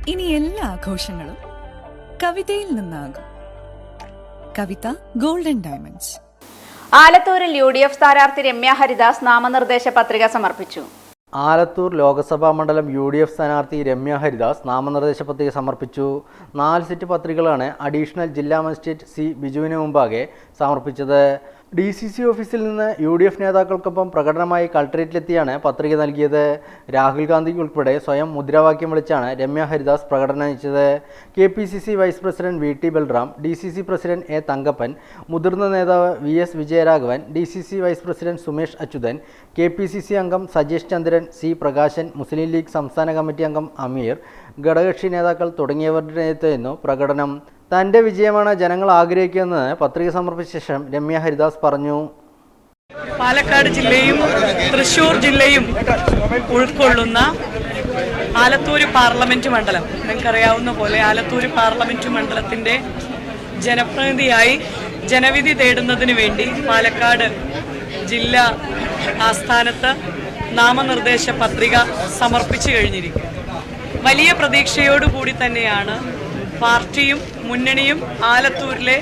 ഇനി എല്ലാ ആഘോഷങ്ങളും കവിതയിൽ നിന്നാകും. കവിത ഗോൾഡൻ ഡയമണ്ട്സ്. ആലത്തൂരിൽ UDF സ്ഥാനാർത്ഥി രമ്യ ഹരിദാസ് നാമനിർദ്ദേശ പത്രിക സമർപ്പിച്ചു. ആലത്തൂർ ലോക്സഭാ മണ്ഡലം UDF സ്ഥാനാർത്ഥി രമ്യ ഹരിദാസ് നാമനിർദ്ദേശ പത്രിക സമർപ്പിച്ചു. 4 സെറ്റ് പത്രികകളാണ് അഡീഷണൽ ജില്ലാ മജിസ്ട്രേറ്റ് C. ബിജുവിന് മുമ്പാകെ സമർപ്പിച്ചത്. DCC ഓഫീസിൽ നിന്ന് UDF നേതാക്കൾക്കൊപ്പം പ്രകടനമായി കളക്ടറേറ്റിലെത്തിയാണ് പത്രിക നൽകിയത്. രാഹുൽ ഗാന്ധി ഉൾപ്പെടെ സ്വയം മുദ്രാവാക്യം വിളിച്ചാണ് രമ്യ ഹരിദാസ് പ്രകടനം നയിച്ചത്. KPCC vice president VT Balram, DCC president A. Thankappan, മുതിർന്ന നേതാവ് VS Vijayaraghavan, DCC vice president Sumesh Achuthan, KPCC അംഗം സജേഷ് ചന്ദ്രൻ, C. പ്രകാശൻ, മുസ്ലിം ലീഗ് സംസ്ഥാന കമ്മിറ്റി അംഗം അമീർ, ഘടകകക്ഷി നേതാക്കൾ തുടങ്ങിയവരുടെ നേതൃത്വമായിരുന്നു പ്രകടനം. തൻ്റെ വിജയമാണ് ജനങ്ങൾ ആഗ്രഹിക്കുന്നതെന്ന് പത്രിക സമർപ്പിച്ച ശേഷം രമ്യ ഹരിദാസ് പറഞ്ഞു. പാലക്കാട് ജില്ലയും തൃശ്ശൂർ ജില്ലയും ഉൾക്കൊള്ളുന്ന ആലത്തൂർ പാർലമെന്റ് മണ്ഡലം, നിങ്ങൾക്കറിയാവുന്ന പോലെ ആലത്തൂർ പാർലമെന്റ് മണ്ഡലത്തിൻ്റെ ജനപ്രതിനിധിയായി ജനവിധി തേടുന്നതിന് വേണ്ടി പാലക്കാട് ജില്ലാ ആസ്ഥാനത്ത് നാമനിർദ്ദേശ പത്രിക സമർപ്പിച്ചു കഴിഞ്ഞിരിക്കുന്നു. വലിയ പ്രതീക്ഷയോടുകൂടി തന്നെയാണ് പാർട്ടിയും മുന്നണിയും ആലത്തൂരിലെ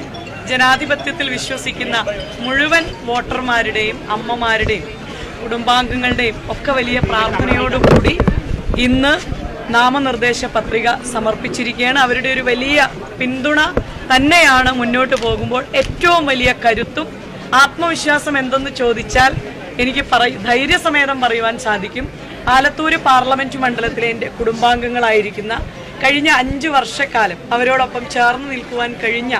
ജനാധിപത്യത്തിൽ വിശ്വസിക്കുന്ന മുഴുവൻ വോട്ടർമാരുടെയും അമ്മമാരുടെയും കുടുംബാംഗങ്ങളുടെയും ഒക്കെ വലിയ പ്രാർത്ഥനയോടുകൂടി ഇന്ന് നാമനിർദ്ദേശ പത്രിക സമർപ്പിച്ചിരിക്കുകയാണ്. അവരുടെ ഒരു വലിയ പിന്തുണ തന്നെയാണ് മുന്നോട്ട് പോകുമ്പോൾ ഏറ്റവും വലിയ കരുത്തും. ആത്മവിശ്വാസം എന്തെന്ന് ചോദിച്ചാൽ എനിക്ക് ധൈര്യസമേതം പറയുവാൻ സാധിക്കും. ആലത്തൂർ പാർലമെന്റ് മണ്ഡലത്തിലെ എൻ്റെ കുടുംബാംഗങ്ങളായിരിക്കുന്ന കഴിഞ്ഞ 5 വർഷക്കാലം അവരോടൊപ്പം ചേർന്ന് നിൽക്കുവാൻ കഴിഞ്ഞ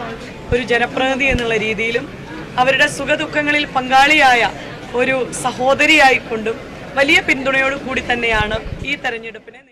ഒരു ജനപ്രതിനിധി എന്നുള്ള രീതിയിലും അവരുടെ സുഖദുഃഖങ്ങളിൽ പങ്കാളിയായ ഒരു സഹോദരിയായിക്കൊണ്ടും വലിയ പിന്തുണയോടു കൂടി തന്നെയാണ് ഈ തെരഞ്ഞെടുപ്പിനെ